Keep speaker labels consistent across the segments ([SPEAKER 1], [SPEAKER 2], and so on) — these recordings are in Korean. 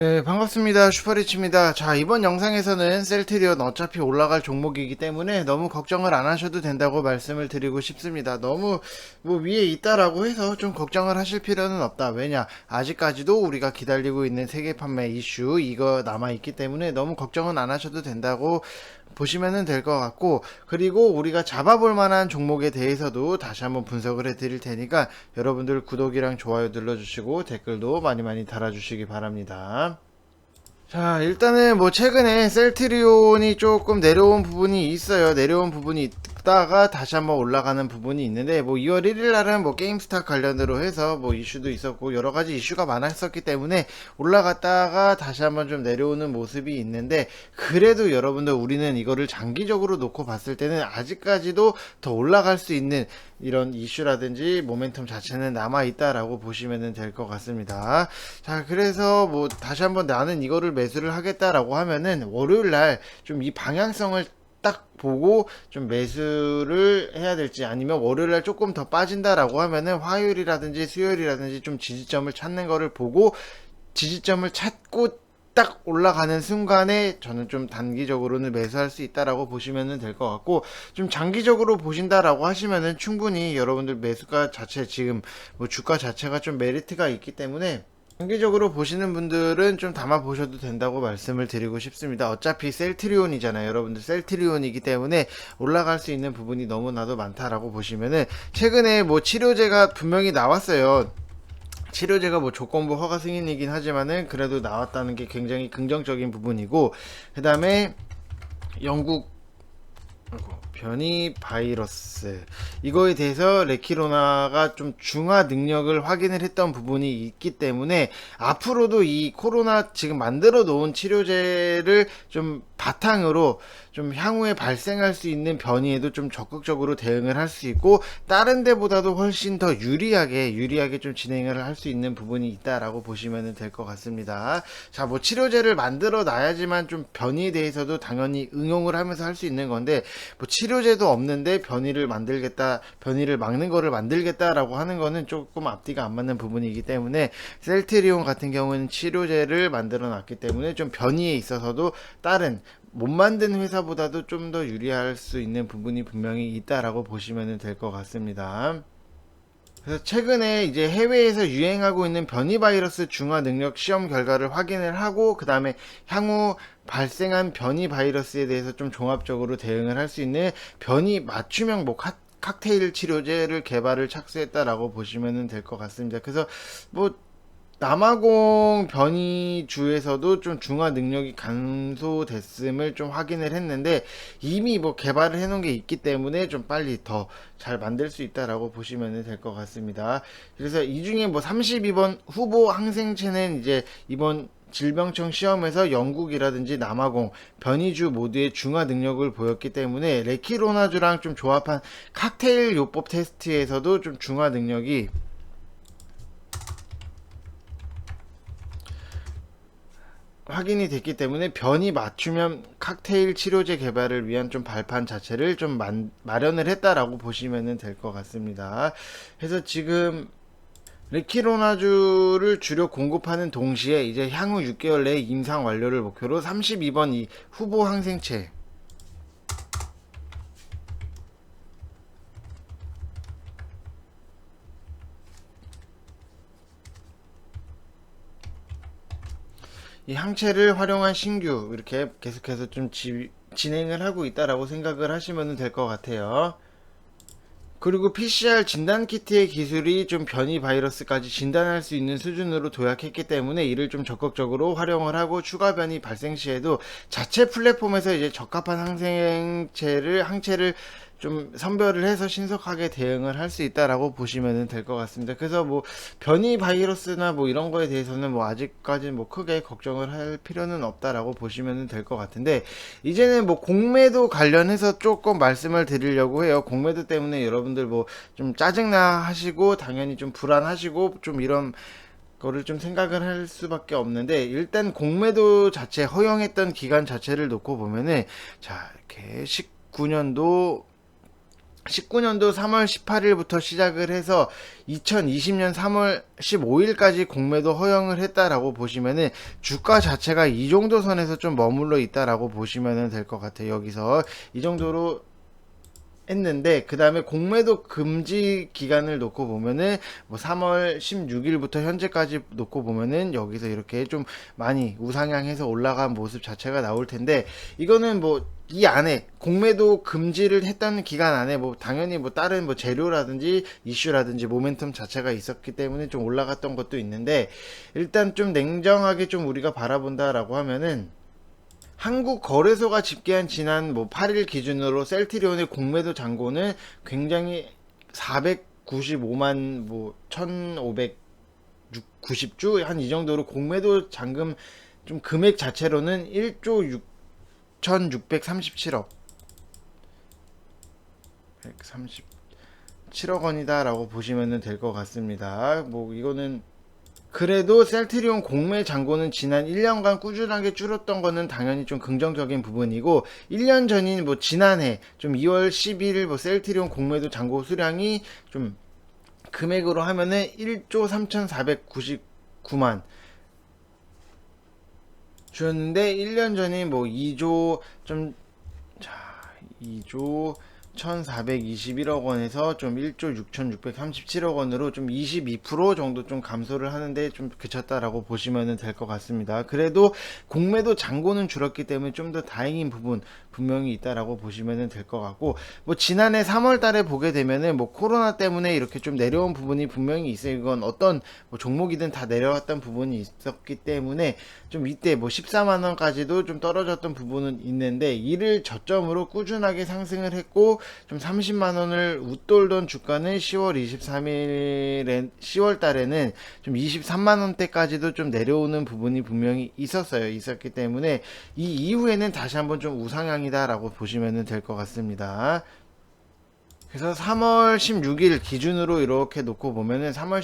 [SPEAKER 1] 네, 반갑습니다. 슈퍼리치입니다. 자, 이번 영상에서는 셀트리온 어차피 올라갈 종목이기 때문에 너무 걱정을 안 하셔도 된다고 말씀을 드리고 싶습니다. 너무 뭐 위에 있다라고 해서 좀 걱정을 하실 필요는 없다. 왜냐? 아직까지도 우리가 기다리고 있는 세계 판매 이슈 이거 남아 있기 때문에 너무 걱정은 안 하셔도 된다고 보시면 될 것 같고, 그리고 우리가 잡아볼 만한 종목에 대해서도 다시 한번 분석을 해 드릴 테니까 여러분들 구독이랑 좋아요 눌러주시고 댓글도 많이 많이 달아주시기 바랍니다. 자, 일단은 뭐 최근에 셀트리온이 조금 내려온 부분이 있어요. 내려온 부분이 있다가 다시 한번 올라가는 부분이 있는데, 뭐 2월 1일 날은 뭐 게임스타 관련으로 해서 뭐 이슈도 있었고 여러 가지 이슈가 많았었기 때문에 올라갔다가 다시 한번 좀 내려오는 모습이 있는데, 그래도 여러분들 우리는 이거를 장기적으로 놓고 봤을 때는 아직까지도 더 올라갈 수 있는 이런 이슈라든지 모멘텀 자체는 남아 있다라고 보시면 될 것 같습니다. 자, 그래서 뭐 다시 한번 나는 이거를 매수를 하겠다라고 하면은 월요일 날 좀 이 방향성을 딱 보고 좀 매수를 해야 될지, 아니면 월요일 날 조금 더 빠진다라고 하면은 화요일이라든지 수요일이라든지 좀 지지점을 찾는 거를 보고, 지지점을 찾고 딱 올라가는 순간에 저는 좀 단기적으로는 매수할 수 있다라고 보시면 될 것 같고, 좀 장기적으로 보신다라고 하시면은 충분히 여러분들 매수가 자체 지금 뭐 주가 자체가 좀 메리트가 있기 때문에 장기적으로 보시는 분들은 좀 담아 보셔도 된다고 말씀을 드리고 싶습니다. 어차피 셀트리온이잖아요. 여러분들 셀트리온이기 때문에 올라갈 수 있는 부분이 너무나도 많다라고 보시면은, 최근에 뭐 치료제가 분명히 나왔어요. 치료제가 뭐 조건부 허가 승인이긴 하지만은 그래도 나왔다는 게 굉장히 긍정적인 부분이고, 그 다음에 영국 변이 바이러스 이거에 대해서 레키로나가 좀 중화 능력을 확인을 했던 부분이 있기 때문에 앞으로도 이 코로나 지금 만들어 놓은 치료제를 좀 바탕으로 좀 향후에 발생할 수 있는 변이에도 좀 적극적으로 대응을 할 수 있고, 다른 데보다도 훨씬 더 유리하게 좀 진행을 할 수 있는 부분이 있다라고 보시면 될 것 같습니다. 자, 뭐 치료제를 만들어 놔야지만 좀 변이에 대해서도 당연히 응용을 하면서 할 수 있는 건데, 뭐 치료제도 없는데 변이를 만들겠다, 변이를 막는 거를 만들겠다라고 하는 거는 조금 앞뒤가 안 맞는 부분이기 때문에, 셀트리온 같은 경우는 치료제를 만들어 놨기 때문에 좀 변이에 있어서도 다른 못 만든 회사보다도 좀 더 유리할 수 있는 부분이 분명히 있다라고 보시면 될 것 같습니다. 그래서 최근에 이제 해외에서 유행하고 있는 변이 바이러스 중화 능력 시험 결과를 확인을 하고, 그 다음에 향후 발생한 변이 바이러스에 대해서 좀 종합적으로 대응을 할 수 있는 변이 맞춤형 뭐 칵테일 치료제를 개발을 착수했다라고 보시면 될 것 같습니다. 그래서 뭐 남아공 변이주에서도 좀 중화 능력이 감소됐음을 좀 확인을 했는데, 이미 뭐 개발을 해놓은 게 있기 때문에 좀 빨리 더 잘 만들 수 있다라고 보시면 될 것 같습니다. 그래서 이 중에 뭐 32번 후보 항생체는 이제 이번 질병청 시험에서 영국이라든지 남아공 변이주 모두의 중화 능력을 보였기 때문에, 레키로나주랑 좀 조합한 칵테일 요법 테스트에서도 좀 중화 능력이 확인이 됐기 때문에 변이 맞춤형 칵테일 치료제 개발을 위한 좀 발판 자체를 좀 마련을 했다라고 보시면 될 것 같습니다. 그래서 지금 레키로나주를 주력 공급하는 동시에 이제 향후 6개월 내에 임상 완료를 목표로 32번 이 후보 항생체, 이 항체를 활용한 신규 이렇게 계속해서 좀 진행을 하고 있다라고 생각을 하시면 될 것 같아요. 그리고 PCR 진단 키트의 기술이 좀 변이 바이러스까지 진단할 수 있는 수준으로 도약했기 때문에 이를 좀 적극적으로 활용을 하고, 추가 변이 발생 시에도 자체 플랫폼에서 이제 적합한 항체를 좀 선별을 해서 신속하게 대응을 할 수 있다라고 보시면 될 것 같습니다. 그래서 뭐 변이 바이러스나 뭐 이런 거에 대해서는 뭐 아직까지 뭐 크게 걱정을 할 필요는 없다라고 보시면 될 것 같은데, 이제는 뭐 공매도 관련해서 조금 말씀을 드리려고 해요. 공매도 때문에 여러분들 뭐 좀 짜증나 하시고 당연히 좀 불안하시고 좀 이런 거를 좀 생각을 할 수밖에 없는데, 일단 공매도 자체 허용했던 기간 자체를 놓고 보면은, 자 이렇게 19년도 19년도 3월 18일부터 시작을 해서 2020년 3월 15일까지 공매도 허용을 했다라고 보시면은 주가 자체가 이 정도 선에서 좀 머물러 있다라고 보시면 될 것 같아요. 여기서 이 정도로 했는데, 그 다음에 공매도 금지 기간을 놓고 보면은 뭐 3월 16일부터 현재까지 놓고 보면은 여기서 이렇게 좀 많이 우상향해서 올라간 모습 자체가 나올 텐데, 이거는 뭐 이 안에 공매도 금지를 했던 기간 안에 뭐 당연히 뭐 다른 뭐 재료라든지 이슈라든지 모멘텀 자체가 있었기 때문에 좀 올라갔던 것도 있는데, 일단 좀 냉정하게 좀 우리가 바라본다라고 하면은 한국거래소가 집계한 지난 뭐 8일 기준으로 셀트리온의 공매도 잔고는 굉장히 495만 뭐 1590주 한 이 정도로 공매도 잔금 좀 금액 자체로는 1조 6637억 137억 원이다라고 보시면 될 것 같습니다. 뭐 이거는 그래도 셀트리온 공매 잔고는 지난 1년간 꾸준하게 줄었던 거는 당연히 좀 긍정적인 부분이고, 1년 전인 뭐 지난해 좀 2월 11일 뭐 셀트리온 공매도 잔고 수량이 좀 금액으로 하면은 1조 3499만 주였는데, 1년 전인 뭐 2조 좀, 자, 2조 1421억 원에서 좀 1조 6637억 원으로 좀 22% 정도 좀 감소를 하는데 좀 그쳤다라고 보시면 될 것 같습니다. 그래도 공매도 잔고는 줄었기 때문에 좀 더 다행인 부분 분명히 있다라고 보시면 될 것 같고, 뭐 지난해 3월 달에 보게 되면은 뭐 코로나 때문에 이렇게 좀 내려온 부분이 분명히 있어요. 이건 어떤 뭐 종목이든 다 내려왔던 부분이 있었기 때문에 좀 이때 뭐 14만 원까지도 좀 떨어졌던 부분은 있는데, 이를 저점으로 꾸준하게 상승을 했고 좀 30만 원을 웃돌던 주가는 10월 23일에 10월 달에는 좀 23만 원대까지도 좀 내려오는 부분이 분명히 있었기 때문에 이 이후에는 다시 한번 좀 우상향이다라고 보시면 될 것 같습니다. 그래서 3월 16일 기준으로 이렇게 놓고 보면은 3월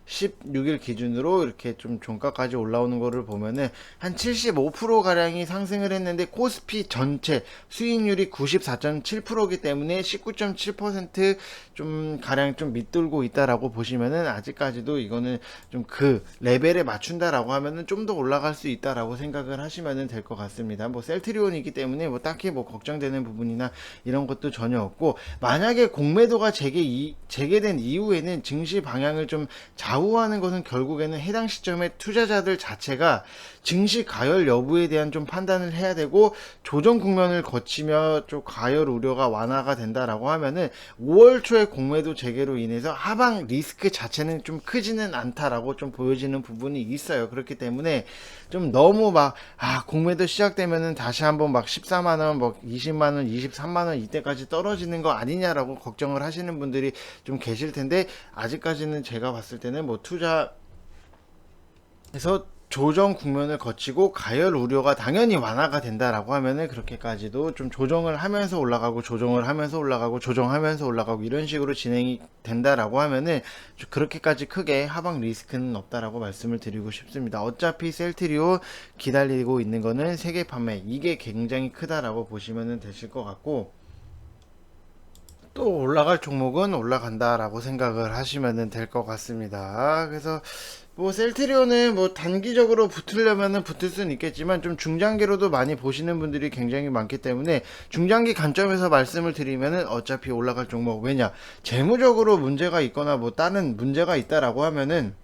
[SPEAKER 1] 16일 기준으로 이렇게 좀 종가까지 올라오는 거를 보면은 한 75% 가량이 상승을 했는데, 코스피 전체 수익률이 94.7%이기 때문에 19.7% 가량 좀 밑돌고 있다라고 보시면은, 아직까지도 이거는 좀 그 레벨에 맞춘다라고 하면은 좀 더 올라갈 수 있다라고 생각을 하시면 될 것 같습니다. 뭐 셀트리온이기 때문에 뭐 딱히 뭐 걱정되는 부분이나 이런 것도 전혀 없고, 만약에 공매도가 재개된 이후에는 증시 방향을 좀 좌우하는 것은 결국에는 해당 시점에 투자자들 자체가 증시 가열 여부에 대한 좀 판단을 해야 되고, 조정 국면을 거치며 좀 가열 우려가 완화가 된다라고 하면은 5월 초에 공매도 재개로 인해서 하방 리스크 자체는 좀 크지는 않다라고 좀 보여지는 부분이 있어요. 그렇기 때문에 좀 너무 막 공매도 시작되면은 다시 한번 막 14만 원, 뭐 20만 원, 23만 원 이때까지 떨어지는 거 아니냐라고 걱정을 하시는 분들이 좀 계실 텐데, 아직까지는 제가 봤을 때는 뭐 투자에서 조정 국면을 거치고 가열 우려가 당연히 완화가 된다라고 하면은 그렇게까지도 좀 조정을 하면서 올라가고 조정을 하면서 올라가고 조정하면서 올라가고 이런 식으로 진행이 된다라고 하면은 그렇게까지 크게 하방 리스크는 없다라고 말씀을 드리고 싶습니다. 어차피 셀트리온 기다리고 있는 거는 세계 판매, 이게 굉장히 크다라고 보시면 되실 것 같고, 또 올라갈 종목은 올라간다라고 생각을 하시면 될 것 같습니다. 그래서 뭐 셀트리온은 뭐 단기적으로 붙으려면은 붙을 수는 있겠지만, 좀 중장기로도 많이 보시는 분들이 굉장히 많기 때문에 중장기 관점에서 말씀을 드리면은 어차피 올라갈 종목, 왜냐 재무적으로 문제가 있거나 뭐 다른 문제가 있다라고 하면은,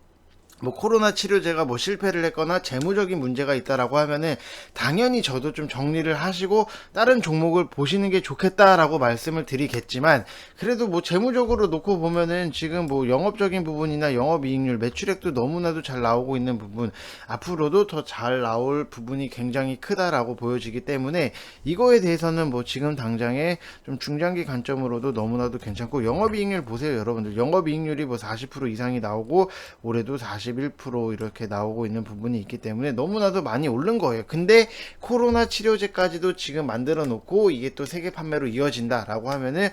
[SPEAKER 1] 뭐 코로나 치료제가 뭐 실패를 했거나 재무적인 문제가 있다라고 하면은 당연히 저도 좀 정리를 하시고 다른 종목을 보시는 게 좋겠다라고 말씀을 드리겠지만, 그래도 뭐 재무적으로 놓고 보면은 지금 뭐 영업적인 부분이나 영업이익률, 매출액도 너무나도 잘 나오고 있는 부분, 앞으로도 더 잘 나올 부분이 굉장히 크다라고 보여지기 때문에 이거에 대해서는 뭐 지금 당장에 좀 중장기 관점으로도 너무나도 괜찮고, 영업이익률 보세요 여러분들. 영업이익률이 뭐 40% 이상이 나오고 올해도 41% 이렇게 나오고 있는 부분이 있기 때문에 너무나도 많이 오른 거예요. 근데 코로나 치료제까지도 지금 만들어 놓고 이게 또 세계 판매로 이어진다라고 하면은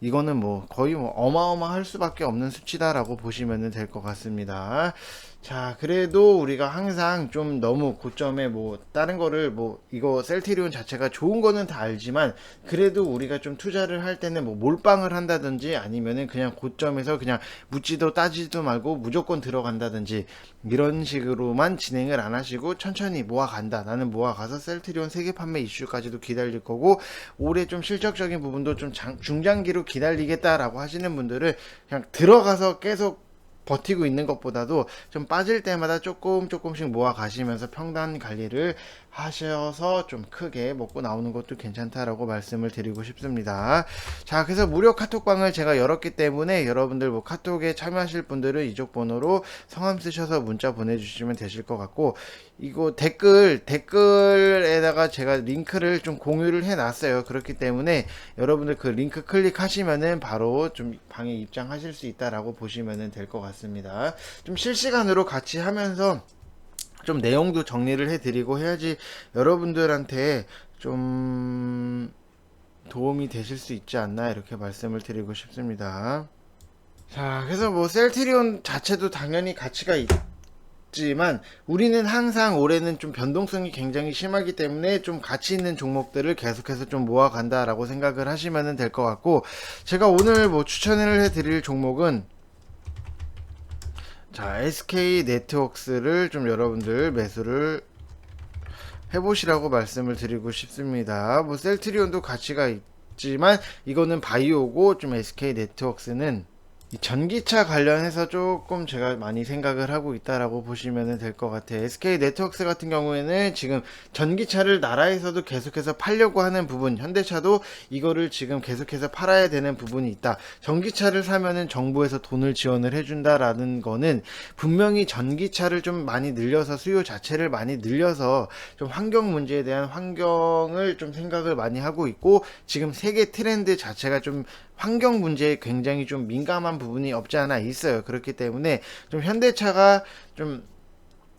[SPEAKER 1] 이거는 뭐 거의 뭐 어마어마할 수밖에 없는 수치다라고 보시면 될 것 같습니다. 자, 그래도 우리가 항상 좀 너무 고점에 뭐 다른 거를 뭐 이거 셀트리온 자체가 좋은 거는 다 알지만 그래도 우리가 좀 투자를 할 때는 뭐 몰빵을 한다든지 아니면은 그냥 고점에서 그냥 묻지도 따지도 말고 무조건 들어간다든지 이런 식으로만 진행을 안 하시고 천천히 모아간다. 나는 모아가서 셀트리온 세계 판매 이슈까지도 기다릴 거고 올해 좀 실적적인 부분도 좀 중장기로 기다리겠다라고 하시는 분들은 그냥 들어가서 계속 버티고 있는 것보다도 좀 빠질 때마다 조금씩 모아 가시면서 평단 관리를 하셔서 좀 크게 먹고 나오는 것도 괜찮다라고 말씀을 드리고 싶습니다. 자, 그래서 무료 카톡방을 제가 열었기 때문에 여러분들 뭐 카톡에 참여하실 분들은 이쪽 번호로 성함 쓰셔서 문자 보내주시면 되실 것 같고, 이거 댓글에다가 제가 링크를 좀 공유를 해 놨어요. 그렇기 때문에 여러분들 그 링크 클릭하시면은 바로 좀 방에 입장하실 수 있다라고 보시면 될 것 같습니다. 좀 실시간으로 같이 하면서 좀 내용도 정리를 해드리고 해야지 여러분들한테 좀 도움이 되실 수 있지 않나 이렇게 말씀을 드리고 싶습니다. 자, 그래서 뭐 셀트리온 자체도 당연히 가치가 있지만 우리는 항상 올해는 좀 변동성이 굉장히 심하기 때문에 좀 가치 있는 종목들을 계속해서 좀 모아간다라고 생각을 하시면 될 것 같고, 제가 오늘 뭐 추천을 해드릴 종목은 자, SK 네트워크스를 좀 여러분들 매수를 해보시라고 말씀을 드리고 싶습니다. 뭐 셀트리온도 가치가 있지만 이거는 바이오고 좀 SK 네트워크스는 이 전기차 관련해서 조금 제가 많이 생각을 하고 있다라고 보시면 될 것 같아요. SK 네트워크스 같은 경우에는 지금 전기차를 나라에서도 계속해서 팔려고 하는 부분, 현대차도 이거를 지금 계속해서 팔아야 되는 부분이 있다. 전기차를 사면은 정부에서 돈을 지원을 해준다라는 거는 분명히 전기차를 좀 많이 늘려서 수요 자체를 많이 늘려서 좀 환경 문제에 대한 환경을 좀 생각을 많이 하고 있고, 지금 세계 트렌드 자체가 좀 환경 문제에 굉장히 좀 민감한 부분이 없지 않아 있어요. 그렇기 때문에 좀 현대차가 좀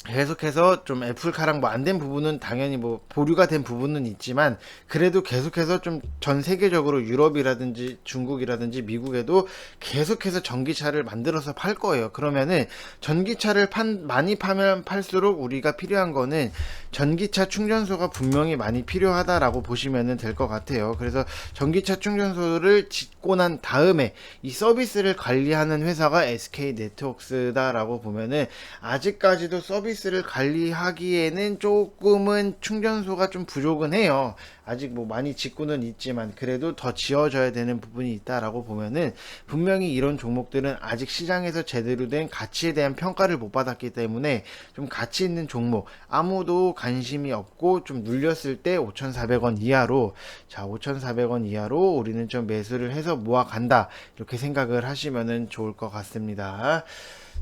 [SPEAKER 1] 계속해서 좀 애플카랑 뭐 안 된 부분은 당연히 뭐 보류가 된 부분은 있지만 그래도 계속해서 좀 전 세계적으로 유럽이라든지 중국이라든지 미국에도 계속해서 전기차를 만들어서 팔 거예요. 그러면은 전기차를 많이 파면 팔수록 우리가 필요한 거는 전기차 충전소가 분명히 많이 필요하다라고 보시면 될 것 같아요. 그래서 전기차 충전소를 짓고 난 다음에 이 서비스를 관리하는 회사가 SK 네트워크스다라고 보면은 아직까지도 서비스를 관리하기에는 조금은 충전소가 좀 부족은 해요. 아직 뭐 많이 짓고는 있지만 그래도 더 지어져야 되는 부분이 있다라고 보면은 분명히 이런 종목들은 아직 시장에서 제대로 된 가치에 대한 평가를 못 받았기 때문에 좀 가치 있는 종목, 아무도 관심이 없고 좀 눌렸을 때 5,400원 이하로, 자 5,400원 이하로 우리는 좀 매수를 해서 모아간다 이렇게 생각을 하시면은 좋을 것 같습니다.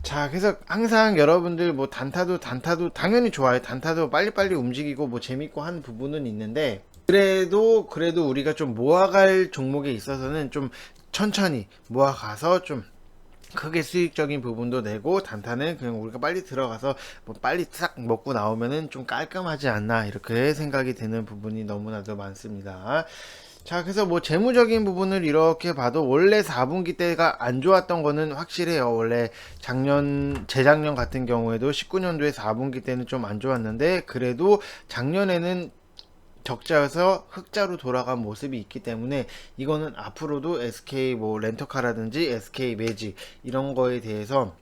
[SPEAKER 1] 자, 그래서 항상 여러분들 뭐 단타도 당연히 좋아요. 단타도 빨리빨리 움직이고 뭐 재밌고 한 부분은 있는데 그래도 우리가 좀 모아갈 종목에 있어서는 좀 천천히 모아가서 좀 크게 수익적인 부분도 내고, 단타는 그냥 우리가 빨리 들어가서 뭐 빨리 싹 먹고 나오면은 좀 깔끔하지 않나 이렇게 생각이 되는 부분이 너무나도 많습니다. 자, 그래서 뭐 재무적인 부분을 이렇게 봐도 원래 4분기 때가 안 좋았던 거는 확실해요. 원래 재작년 같은 경우에도 19년도에 4분기 때는 좀 안 좋았는데 그래도 작년에는 적자여서 흑자로 돌아간 모습이 있기 때문에 이거는 앞으로도 SK 뭐 렌터카라든지 SK 매직 이런 거에 대해서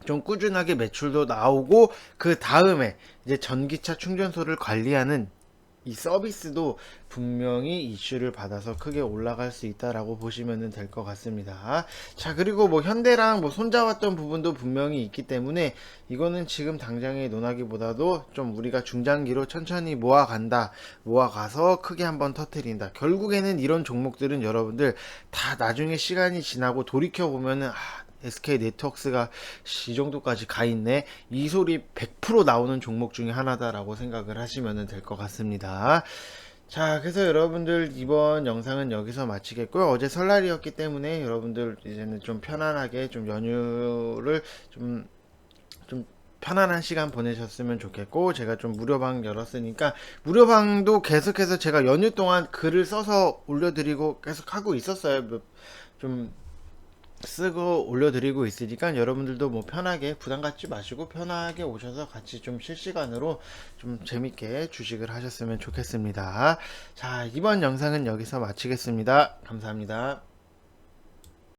[SPEAKER 1] 좀 꾸준하게 매출도 나오고 그 다음에 이제 전기차 충전소를 관리하는 이 서비스도 분명히 이슈를 받아서 크게 올라갈 수 있다라고 보시면 될 것 같습니다. 자, 그리고 뭐 현대랑 뭐 손잡았던 부분도 분명히 있기 때문에 이거는 지금 당장에 논하기보다도 좀 우리가 중장기로 천천히 모아간다, 모아가서 크게 한번 터트린다. 결국에는 이런 종목들은 여러분들 다 나중에 시간이 지나고 돌이켜 보면은 SK 네트워크스가 이 정도까지 가 있네, 이 소리 100% 나오는 종목 중에 하나다라고 생각을 하시면 될 것 같습니다. 자, 그래서 여러분들 이번 영상은 여기서 마치겠고요. 어제 설날이었기 때문에 여러분들 이제는 좀 편안하게 좀 연휴를 좀 편안한 시간 보내셨으면 좋겠고, 제가 좀 무료방 열었으니까 무료방도 계속해서 제가 연휴 동안 글을 써서 올려드리고 계속 하고 있었어요. 좀 쓰고 올려드리고 있으니까 여러분들도 뭐 편하게 부담 갖지 마시고 편하게 오셔서 같이 좀 실시간으로 좀 재밌게 주식을 하셨으면 좋겠습니다. 자, 이번 영상은 여기서 마치겠습니다. 감사합니다.